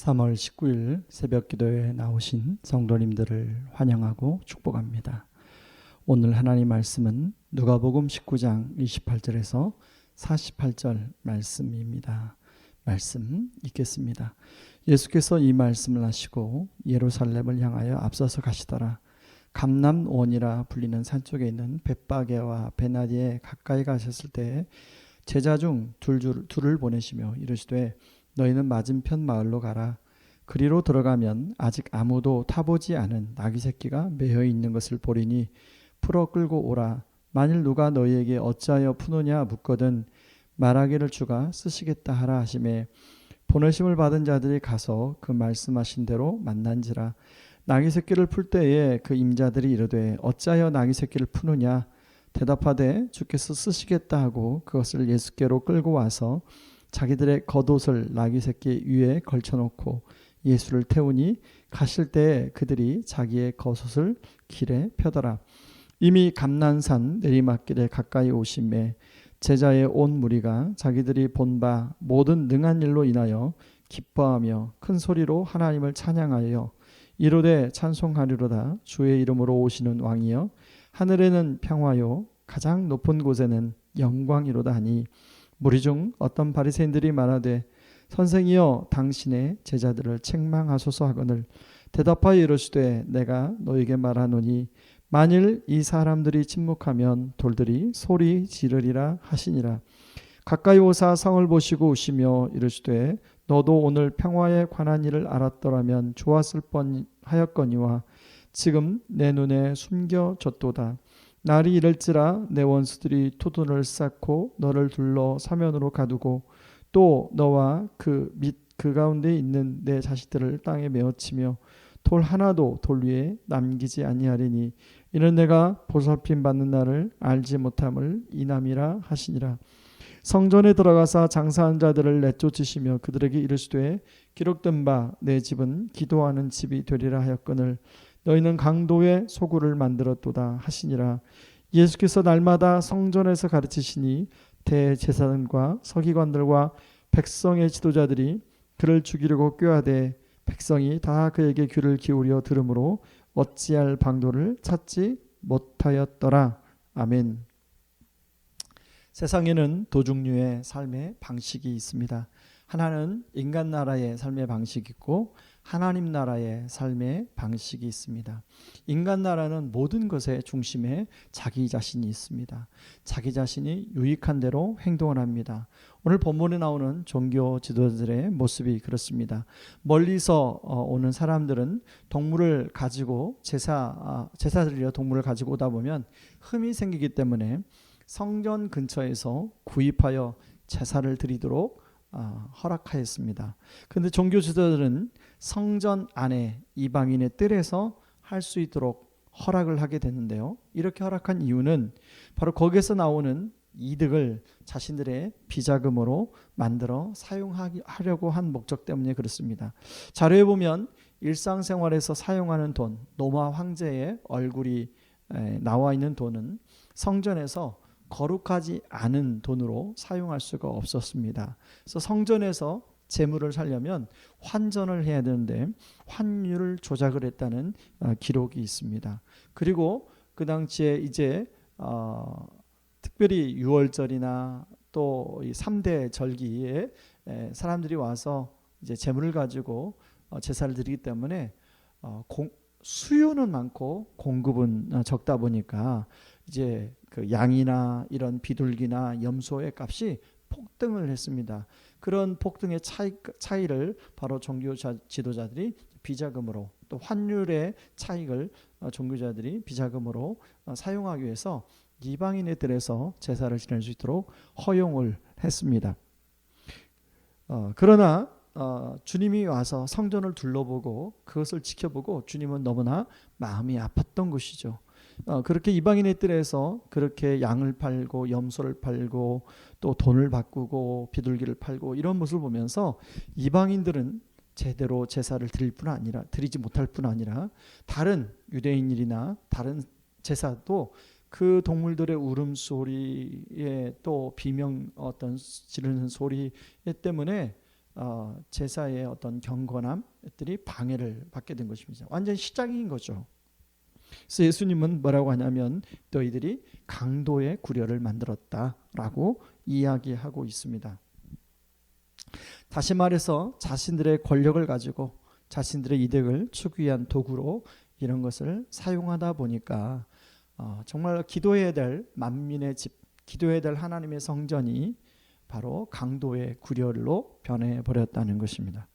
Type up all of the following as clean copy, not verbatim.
3월 19일 새벽 기도에 나오신 성도님들을 환영하고 축복합니다. 오늘 하나님 말씀은 누가복음 19장 28절에서 48절 말씀입니다. 말씀 읽겠습니다. 예수께서 이 말씀을 하시고 예루살렘을 향하여 앞서서 가시더라. 감람원이라 불리는 산쪽에 있는 벳바게와 베나디에 가까이 가셨을 때 제자 중 둘을 보내시며 이르시되 너희는 맞은편 마을로 가라. 그리로 들어가면 아직 아무도 타보지 않은 나귀 새끼가 매여 있는 것을 보리니 풀어 끌고 오라. 만일 누가 너희에게 어찌하여 푸느냐 묻거든 말하기를 주가 쓰시겠다 하라 하시매 보내심을 받은 자들이 가서 그 말씀하신 대로 만난지라. 나귀 새끼를 풀 때에 그 임자들이 이르되 어찌하여 나귀 새끼를 푸느냐 대답하되 주께서 쓰시겠다 하고 그것을 예수께로 끌고 와서 자기들의 겉옷을 나귀 새끼 위에 걸쳐놓고 예수를 태우니 가실 때에 그들이 자기의 겉옷을 길에 펴더라. 이미 감난산 내리막길에 가까이 오심에 제자의 온 무리가 자기들이 본 바 모든 능한 일로 인하여 기뻐하며 큰 소리로 하나님을 찬양하여 이르되 찬송하리로다. 주의 이름으로 오시는 왕이여 하늘에는 평화요 가장 높은 곳에는 영광이로다 하니 무리 중 어떤 바리새인들이 말하되 선생이여 당신의 제자들을 책망하소서 하거늘 대답하여 이르시되 내가 너에게 말하노니 만일 이 사람들이 침묵하면 돌들이 소리 지르리라 하시니라. 가까이 오사 성을 보시고 오시며 이르시되 너도 오늘 평화에 관한 일을 알았더라면 좋았을 뻔하였거니와 지금 내 눈에 숨겨졌도다. 날이 이를지라 내 원수들이 토둔을 쌓고 너를 둘러 사면으로 가두고 또 너와 그 가운데 있는 내 자식들을 땅에 메어치며 돌 하나도 돌 위에 남기지 아니하리니 이는 내가 보살핌 받는 날을 알지 못함을 이남이라 하시니라. 성전에 들어가사 장사한 자들을 내쫓으시며 그들에게 이르시되 기록된 바 내 집은 기도하는 집이 되리라 하였거늘 너희는 강도의 소굴을 만들었도다 하시니라. 예수께서 날마다 성전에서 가르치시니 대제사장과 서기관들과 백성의 지도자들이 그를 죽이려고 꾀하되 백성이 다 그에게 귀를 기울여 들으므로 어찌할 방도를 찾지 못하였더라. 아멘. 세상에는 두 종류의 삶의 방식이 있습니다. 하나는 인간 나라의 삶의 방식이 있고 하나님 나라의 삶의 방식이 있습니다. 인간 나라는 모든 것의 중심에 자기 자신이 있습니다. 자기 자신이 유익한 대로 행동을 합니다. 오늘 본문에 나오는 종교 지도자들의 모습이 그렇습니다. 멀리서 오는 사람들은 동물을 가지고 제사드리려 동물을 가지고 오다 보면 흠이 생기기 때문에 성전 근처에서 구입하여 제사를 드리도록 허락하였습니다. 그런데 종교 지도자들은 성전 안에 이방인의 뜰에서 할 수 있도록 허락을 하게 됐는데요. 이렇게 허락한 이유는 바로 거기에서 나오는 이득을 자신들의 비자금으로 만들어 사용하려고 한 목적 때문에 그렇습니다. 자료에 보면 일상생활에서 사용하는 돈, 로마 황제의 얼굴이 나와 있는 돈은 성전에서 거룩하지 않은 돈으로 사용할 수가 없었습니다. 그래서 성전에서 재물을 살려면 환전을 해야 되는데 환율을 조작을 했다는 기록이 있습니다. 그리고 그 당시에 이제 특별히 6월절이나 또 3대 절기에 사람들이 와서 이제 재물을 가지고 제사를 드리기 때문에 수요는 많고 공급은 적다 보니까 이제 그 양이나 이런 비둘기나 염소의 값이 폭등을 했습니다. 그런 폭등의 차이를 바로 종교 지도자들이 비자금으로 또 환율의 차익을 종교자들이 비자금으로 사용하기 위해서 이방인의 뜰에서 제사를 지낼 수 있도록 허용을 했습니다. 그러나 주님이 와서 성전을 둘러보고 그것을 지켜보고 주님은 너무나 마음이 아팠던 것이죠. 그렇게 이방인의 뜰에서 그렇게 양을 팔고 염소를 팔고 또 돈을 바꾸고 비둘기를 팔고 이런 모습을 보면서 이방인들은 제대로 제사를 드리지 못할 뿐 아니라 다른 유대인일이나 다른 제사도 그 동물들의 울음소리에 또 비명 지르는 소리 때문에 제사의 어떤 경건함들이 방해를 받게 된 것입니다. 완전 시작인 거죠. 그래서 예수님은 뭐라고 하냐면 너희들이 강도의 구려를 만들었다라고 이야기하고 있습니다. 다시 말해서 자신들의 권력을 가지고 자신들의 이득을 추구하기 위한 도구로 이런 것을 사용하다 보니까 정말 기도해야 될 만민의 집, 기도해야 될 하나님의 성전이 바로 강도의 구렬로 변해버렸다는 것입니다.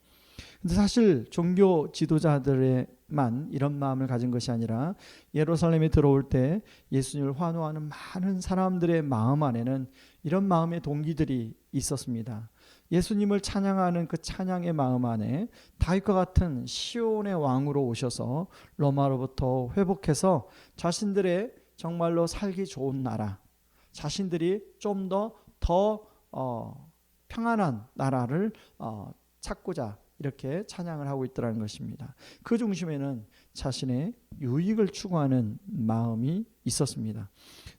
근데 사실 종교 지도자들만 이런 마음을 가진 것이 아니라 예루살렘에 들어올 때 예수님을 환호하는 많은 사람들의 마음 안에는 이런 마음의 동기들이 있었습니다. 예수님을 찬양하는 그 찬양의 마음 안에 다윗과 같은 시온의 왕으로 오셔서 로마로부터 회복해서 자신들의 정말로 살기 좋은 나라, 자신들이 좀 더 평안한 나라를 찾고자 이렇게 찬양을 하고 있더라는 것입니다. 그 중심에는 자신의 유익을 추구하는 마음이 있었습니다.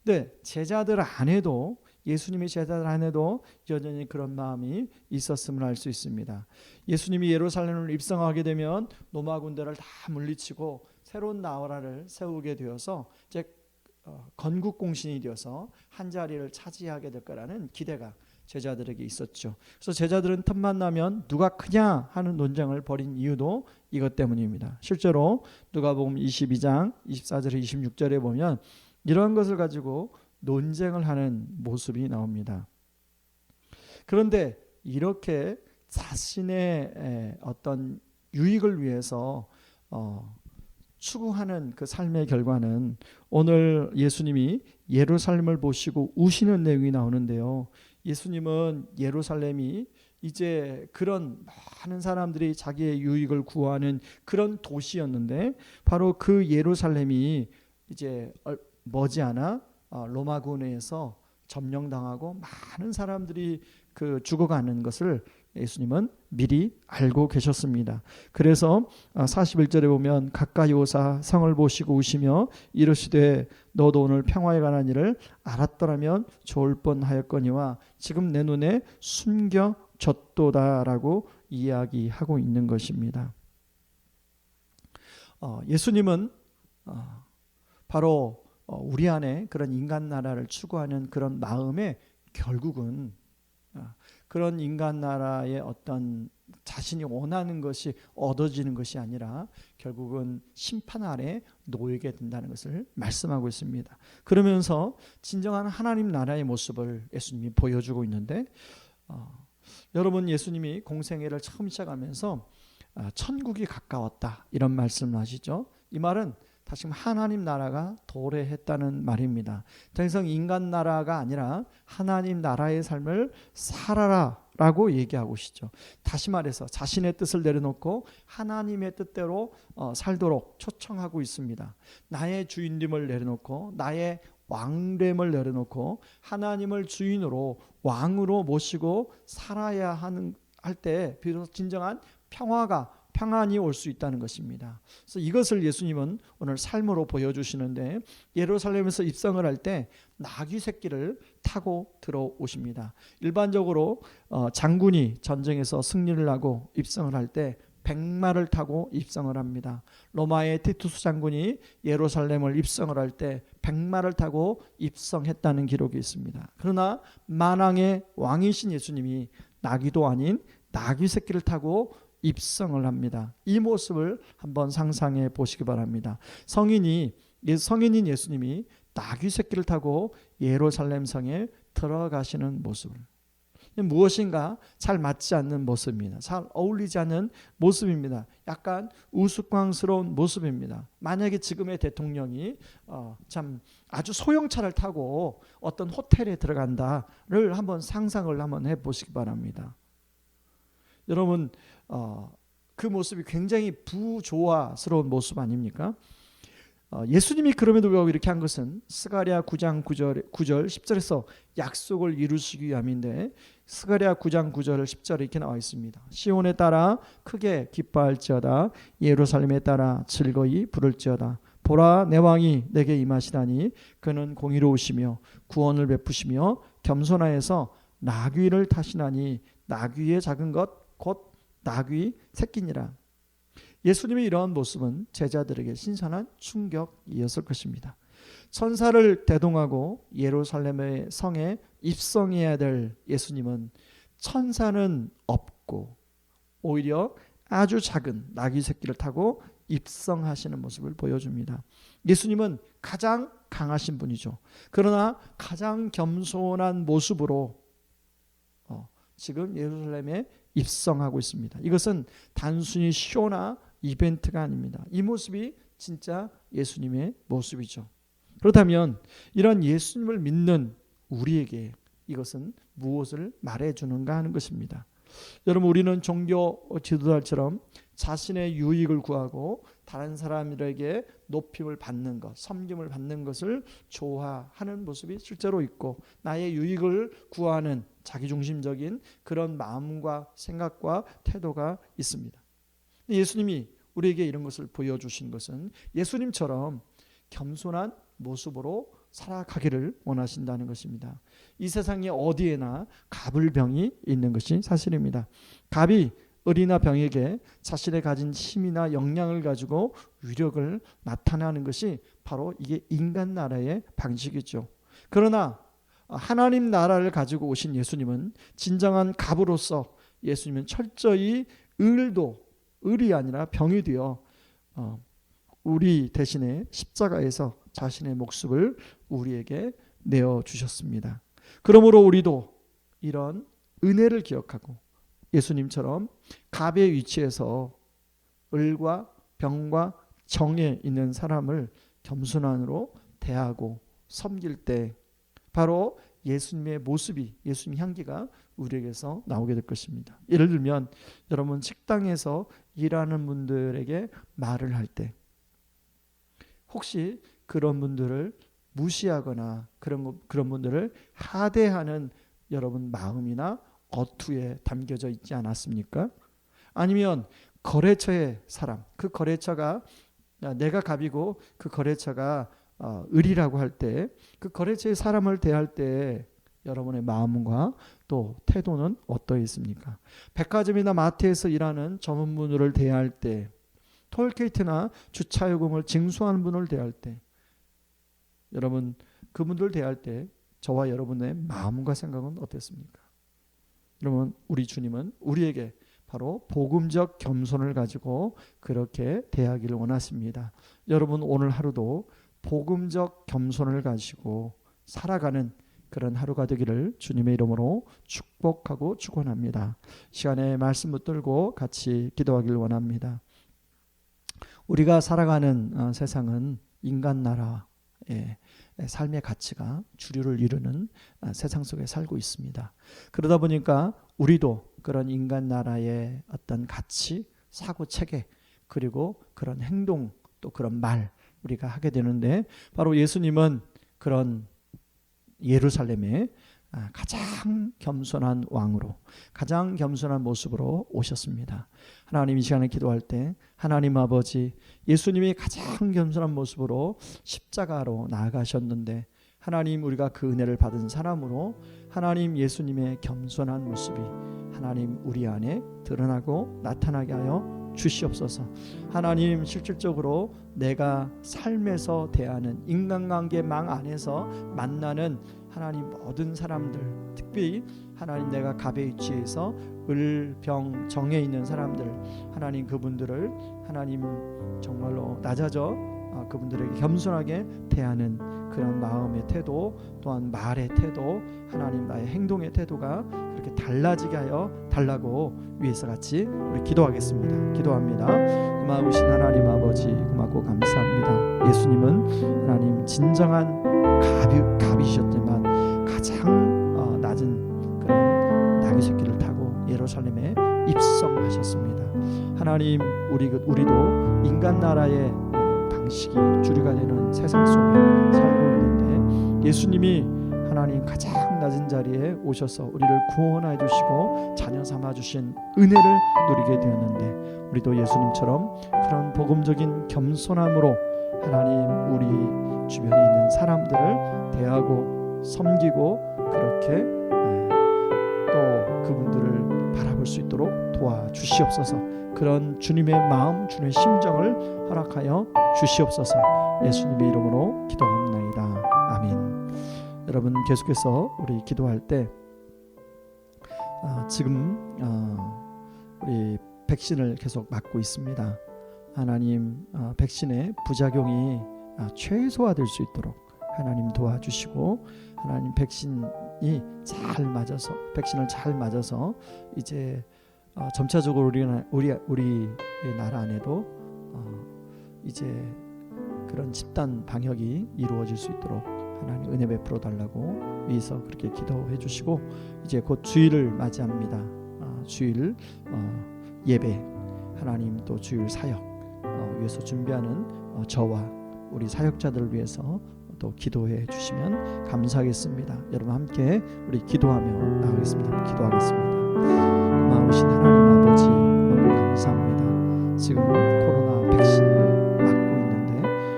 근데 제자들 안에도 예수님의 제자들 안에도 여전히 그런 마음이 있었음을 알 수 있습니다. 예수님이 예루살렘을 입성하게 되면 로마 군대를 다 물리치고 새로운 나라를 세우게 되어서 이제 건국공신이 되어서 한 자리를 차지하게 될 거라는 기대가 제자들에게 있었죠. 그래서 제자들은 틈만 나면 누가 크냐 하는 논쟁을 벌인 이유도 이것 때문입니다. 실제로 누가복음 22장 24절에 26절에 보면 이런 것을 가지고 논쟁을 하는 모습이 나옵니다. 그런데 이렇게 자신의 어떤 유익을 위해서 추구하는 그 삶의 결과는 오늘 예수님이 예루살렘을 보시고 우시는 내용이 나오는데요. 예수님은 예루살렘이 이제 그런 많은 사람들이 자기의 유익을 구하는 그런 도시였는데 바로 그 예루살렘이 이제 머지않아 로마군에서 점령당하고 많은 사람들이 그 죽어가는 것을 예수님은 미리 알고 계셨습니다. 그래서 41절에 보면 가까이 오사 성을 보시고 우시며 이르시되 너도 오늘 평화에 관한 일을 알았더라면 좋을 뻔하였거니와 지금 내 눈에 숨겨졌도다라고 이야기하고 있는 것입니다. 예수님은 바로 우리 안에 그런 인간 나라를 추구하는 그런 마음에 결국은 그런 인간 나라의 어떤 자신이 원하는 것이 얻어지는 것이 아니라 결국은 심판 아래 놓이게 된다는 것을 말씀하고 있습니다. 그러면서 진정한 하나님 나라의 모습을 예수님이 보여주고 있는데 여러분 예수님이 공생애를 처음 시작하면서 천국이 가까웠다 이런 말씀을 하시죠. 이 말은 다시 하나님 나라가 도래했다는 말입니다. 더 이상 인간 나라가 아니라 하나님 나라의 삶을 살아라 라고 얘기하고 계시죠. 다시 말해서 자신의 뜻을 내려놓고 하나님의 뜻대로 살도록 초청하고 있습니다. 나의 주인됨을 내려놓고 나의 왕됨을 내려놓고 하나님을 주인으로 왕으로 모시고 살아야 할 때 비로소 진정한 평안이 올 수 있다는 것입니다. 그래서 이것을 예수님은 오늘 삶으로 보여주시는데 예루살렘에서 입성을 할 때 나귀 새끼를 타고 들어오십니다. 일반적으로 장군이 전쟁에서 승리를 하고 입성을 할 때 백마를 타고 입성을 합니다. 로마의 티투스 장군이 예루살렘을 입성을 할 때 백마를 타고 입성했다는 기록이 있습니다. 그러나 만왕의 왕이신 예수님이 나귀도 아닌 나귀 새끼를 타고 입성을 합니다. 이 모습을 한번 상상해 보시기 바랍니다. 성인인 예수님이 나귀 새끼를 타고 예루살렘 성에 들어가시는 모습을 무엇인가 잘 맞지 않는 모습입니다. 잘 어울리지 않는 모습입니다. 약간 우스꽝스러운 모습입니다. 만약에 지금의 대통령이 참 아주 소형차를 타고 어떤 호텔에 들어간다를 한번 상상을 한번 해보시기 바랍니다. 여러분 그 모습이 굉장히 부조화스러운 모습 아닙니까? 예수님이 그럼에도 불구하고 이렇게 한 것은 스가랴 9장 9절 10절에서 약속을 이루시기 위함인데 스가랴 9장 9절 10절에 이렇게 나와 있습니다. 시온에 따라 크게 기뻐할지어다 예루살렘에 따라 즐거이 부를지어다 보라 내 왕이 내게 임하시다니 그는 공의로우시며 구원을 베푸시며 겸손하여서 나귀를 타시나니 나귀의 작은 것 곧 나귀 새끼니라. 예수님의 이러한 모습은 제자들에게 신선한 충격이었을 것입니다. 천사를 대동하고 예루살렘의 성에 입성해야 될 예수님은 천사는 없고 오히려 아주 작은 나귀 새끼를 타고 입성하시는 모습을 보여줍니다. 예수님은 가장 강하신 분이죠. 그러나 가장 겸손한 모습으로 지금 예루살렘에 입성하고 있습니다. 이것은 단순히 쇼나 이벤트가 아닙니다. 이 모습이 진짜 예수님의 모습이죠. 그렇다면 이런 예수님을 믿는 우리에게 이것은 무엇을 말해주는가 하는 것입니다. 여러분, 우리는 종교 지도자처럼 자신의 유익을 구하고 다른 사람들에게 높임을 받는 것, 섬김을 받는 것을 좋아하는 모습이 실제로 있고, 나의 유익을 구하는 자기중심적인 그런 마음과 생각과 태도가 있습니다. 예수님이 우리에게 이런 것을 보여주신 것은 예수님처럼 겸손한 모습으로 살아가기를 원하신다는 것입니다. 이 세상에 어디에나 갑을병이 있는 것이 사실입니다. 갑이 을이나 병에게 자신의 가진 힘이나 역량을 가지고 위력을 나타내는 것이 바로 이게 인간 나라의 방식이죠. 그러나 하나님 나라를 가지고 오신 예수님은 진정한 갑으로서 예수님은 철저히 을이 아니라 병이 되어 우리 대신에 십자가에서 자신의 목숨을 우리에게 내어주셨습니다. 그러므로 우리도 이런 은혜를 기억하고 예수님처럼 갑의 위치에서 을과 병과 정에 있는 사람을 겸손함으로 대하고 섬길 때 바로 예수님의 모습이, 예수님 향기가 우리에게서 나오게 될 것입니다. 예를 들면 여러분 식당에서 일하는 분들에게 말을 할 때 혹시 그런 분들을 무시하거나 그런 분들을 하대하는 여러분 마음이나 어투에 담겨져 있지 않았습니까? 아니면 거래처의 사람, 그 거래처가 내가 갑이고 그 거래처가 을이라고 할 때 그 거래처의 사람을 대할 때 여러분의 마음과 또 태도는 어떠했습니까? 백화점이나 마트에서 일하는 점원분들을 대할 때, 톨게이트나 주차요금을 징수하는 분을 대할 때, 여러분 그분들 대할 때 저와 여러분의 마음과 생각은 어땠습니까? 여러분, 우리 주님은 우리에게 바로 복음적 겸손을 가지고 그렇게 대하기를 원하십니다. 여러분 오늘 하루도 복음적 겸손을 가지고 살아가는 그런 하루가 되기를 주님의 이름으로 축복하고 축원합니다. 시간에 말씀 붙들고 같이 기도하기를 원합니다. 우리가 살아가는 세상은 인간 나라의 삶의 가치가 주류를 이루는 세상 속에 살고 있습니다. 그러다 보니까 우리도 그런 인간 나라의 어떤 가치, 사고 체계, 그리고 그런 행동, 또 그런 말 우리가 하게 되는데, 바로 예수님은 그런 예루살렘에 가장 겸손한 왕으로, 가장 겸손한 모습으로 오셨습니다. 하나님, 이 시간에 기도할 때 하나님 아버지, 예수님이 가장 겸손한 모습으로 십자가로 나아가셨는데, 하나님, 우리가 그 은혜를 받은 사람으로 하나님 예수님의 겸손한 모습이 하나님 우리 안에 드러나고 나타나게 하여 주시옵소서. 하나님, 실질적으로 내가 삶에서 대하는 인간관계망 안에서 만나는 하나님 모든 사람들, 특별히 하나님 내가 갑의 위치에서 을, 병, 정에 있는 사람들, 하나님 그분들을 하나님 정말로 낮아져 그분들에게 겸손하게 대하는 그런 마음의 태도, 또한 말의 태도, 하나님 나의 행동의 태도가 그렇게 달라지게 하여 달라고 위해서 같이 우리 기도하겠습니다. 기도합니다. 고마우신 하나님 아버지, 고맙고 감사합니다. 예수님은 하나님 진정한 갑이셨지만 가장 낮은 그런 나귀 새끼를 타고 예루살렘에 입성하셨습니다. 하나님, 우리도 인간 나라의 방식이 주류가 되는 세상 속에 살고 있는데, 예수님이 하나님 가장 낮은 자리에 오셔서 우리를 구원해 주시고 자녀 삼아 주신 은혜를 누리게 되었는데, 우리도 예수님처럼 그런 복음적인 겸손함으로 하나님 우리 주변에 있는 사람들을 대하고 섬기고 그렇게 또 그분들을 바라볼 수 있도록 도와주시옵소서. 그런 주님의 마음, 주님의 심정을 허락하여 주시옵소서. 예수님의 이름으로 기도합나이다. 아멘. 여러분, 계속해서 우리 기도할 때 지금 우리 백신을 계속 맞고 있습니다. 하나님, 백신의 부작용이 최소화될 수 있도록 하나님 도와주시고, 하나님 백신이 잘 맞아서, 백신을 잘 맞아서 이제 점차적으로 우리 나라 안에도 이제 그런 집단 방역이 이루어질 수 있도록 하나님 은혜 베풀어 달라고 위에서 그렇게 기도해 주시고, 이제 곧 주일을 맞이합니다. 주일 예배, 하나님 또 주일 사역 위해서 준비하는 저와 우리 사역자들을 위해서 또 기도해 주시면 감사하겠습니다. 여러분 함께 우리 기도하며 나가겠습니다. 기도하겠습니다. 고마우신 하나님 아버지, 너무 감사합니다. 지금 코로나 백신을 맞고 있는데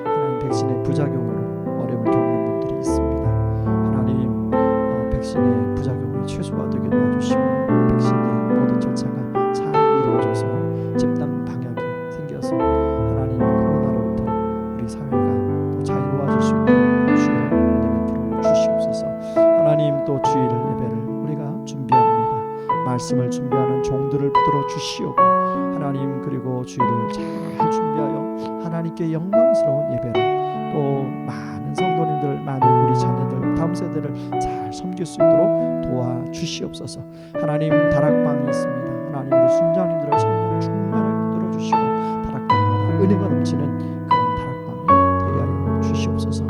하나님 백신의 부작용으로 어려움을 겪는 분들이 있습니다. 하나님, 백신의 부작용이 최소화되게 도와주시고 백신의 모든 절차가 잘 이루어져서 집단 방역이 생겨서 하나님 코로나로부터 우리 사회가 또 자유로워질 수 있도록 주여 은혜 베풀어 주시옵소서. 하나님, 또 주일 예배를 우리가 준비합니다. 말씀을 준비하는 종들을 붙들어 주시옵고, 하나님, 그리고 주일을 잘 준비하여 하나님께 영광스러운 예배로 또 많은 성도님들, 많은 우리 자녀들, 다음 세대를 잘 섬길 수 있도록 도와주시옵소서. 하나님, 다락방이 있습니다. 하나님, 우리 순장님들의 성령 충만하게 붙들어 주시고 다락방마다 은혜가 넘치는 그런 다락방이 되게 하여 주시옵소서.